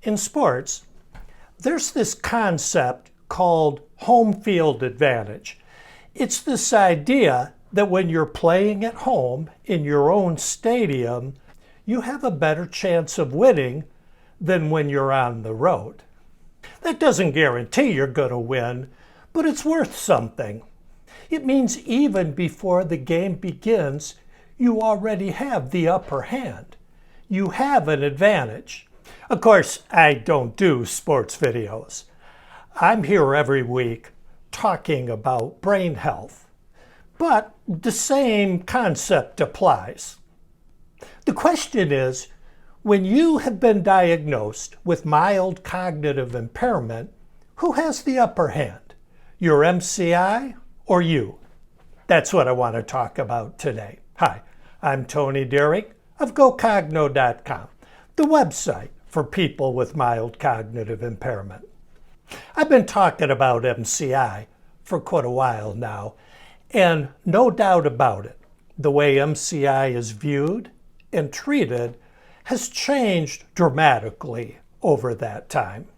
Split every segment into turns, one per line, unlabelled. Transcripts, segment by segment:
In sports, there's this concept called home field advantage. It's this idea that when you're playing at home in your own stadium, you have a better chance of winning than when you're on the road. That doesn't guarantee you're going to win, but it's worth something. It means even before the game begins, you already have the upper hand. You have an advantage. Of course, I don't do sports videos. I'm here every week talking about brain health, but the same concept applies. The question is, when you have been diagnosed with mild cognitive impairment, who has the upper hand? Your MCI or you? That's what I want to talk about today. Hi, I'm Tony Derrick of GoCogno.com, the website for people with mild cognitive impairment. I've been talking about MCI for quite a while now, and no doubt about it, the way MCI is viewed and treated has changed dramatically over that time.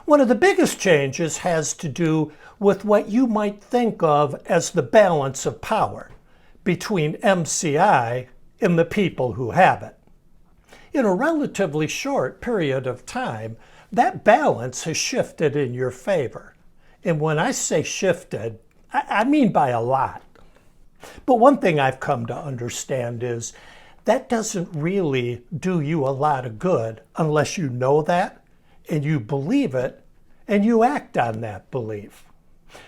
One of the biggest changes has to do with what you might think of as the balance of power between MCI and the people who have it. In a relatively short period of time, that balance has shifted in your favor. And when I say shifted, I mean by a lot. But one thing I've come to understand is that doesn't really do you a lot of good unless you know that and you believe it and you act on that belief.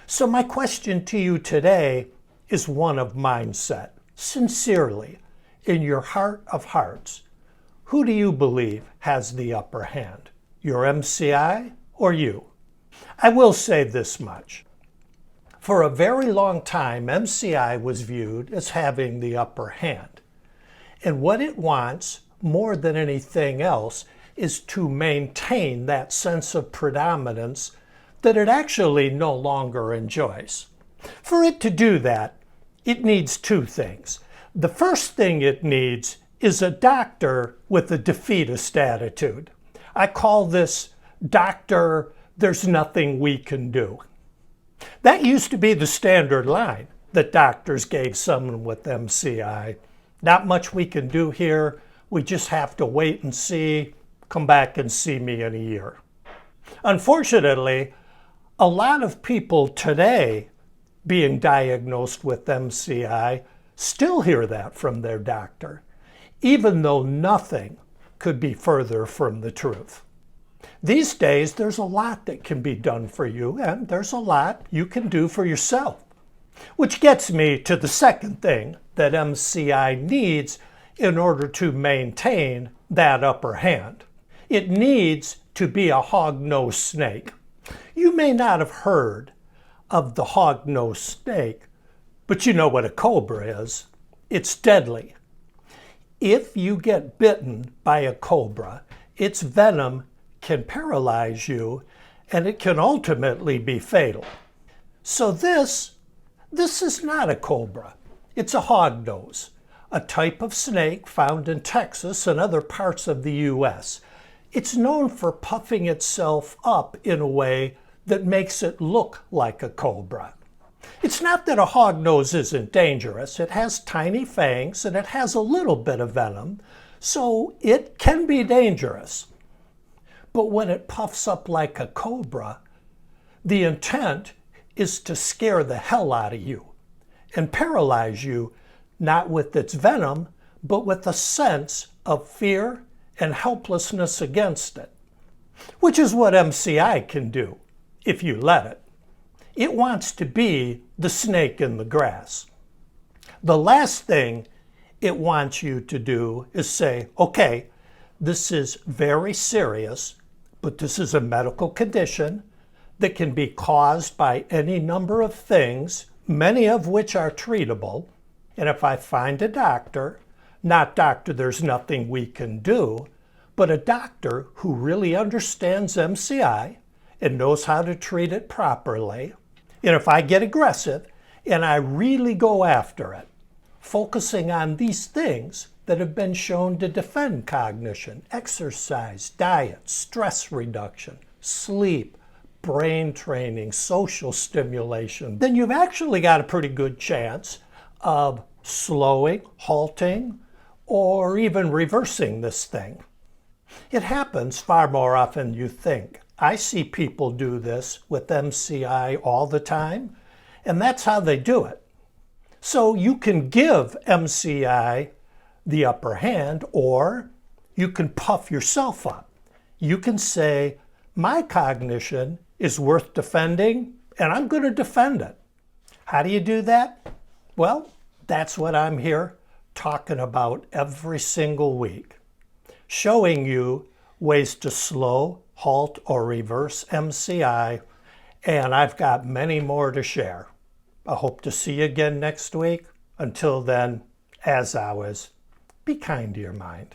So my question to you today is one of mindset. Sincerely, in your heart of hearts, who do you believe has the upper hand? Your MCI or you? I will say this much. For a very long time, MCI was viewed as having the upper hand. And what it wants, more than anything else, is to maintain that sense of predominance that it actually no longer enjoys. For it to do that, it needs two things. The first thing it needs is a doctor with a defeatist attitude. I call this "Doctor, there's nothing we can do." That used to be the standard line that doctors gave someone with MCI. Not much we can do here. We just have to wait and see. Come back and see me in a year. Unfortunately, a lot of people today being diagnosed with MCI still hear that from their doctor, even though nothing could be further from the truth. These days, there's a lot that can be done for you, and there's a lot you can do for yourself. Which gets me to the second thing that MCI needs in order to maintain that upper hand. It needs to be a hog-nosed snake. You may not have heard of the hog-nosed snake, but you know what a cobra is. It's deadly. If you get bitten by a cobra, its venom can paralyze you, and it can ultimately be fatal. So this is not a cobra. It's a hognose, a type of snake found in Texas and other parts of the U.S. It's known for puffing itself up in a way that makes it look like a cobra. It's not that a hognose isn't dangerous. It has tiny fangs and it has a little bit of venom, so it can be dangerous. But when it puffs up like a cobra, the intent is to scare the hell out of you and paralyze you, not with its venom, but with a sense of fear and helplessness against it, which is what MCI can do if you let it. It wants to be the snake in the grass. The last thing it wants you to do is say, okay, this is very serious, but this is a medical condition that can be caused by any number of things, many of which are treatable. And if I find a doctor, not doctor, there's nothing we can do, but a doctor who really understands MCI and knows how to treat it properly, and if I get aggressive and I really go after it, focusing on these things that have been shown to defend cognition: exercise, diet, stress reduction, sleep, brain training, social stimulation, then you've actually got a pretty good chance of slowing, halting, or even reversing this thing. It happens far more often than you think. I see people do this with MCI all the time, and that's how they do it. So you can give MCI the upper hand, or you can puff yourself up. You can say, my cognition is worth defending, and I'm going to defend it. How do you do that? Well, that's what I'm here talking about every single week, showing you ways to slow, halt, or reverse MCI, and I've got many more to share. I hope to see you again next week. Until then, as always, be kind to your mind.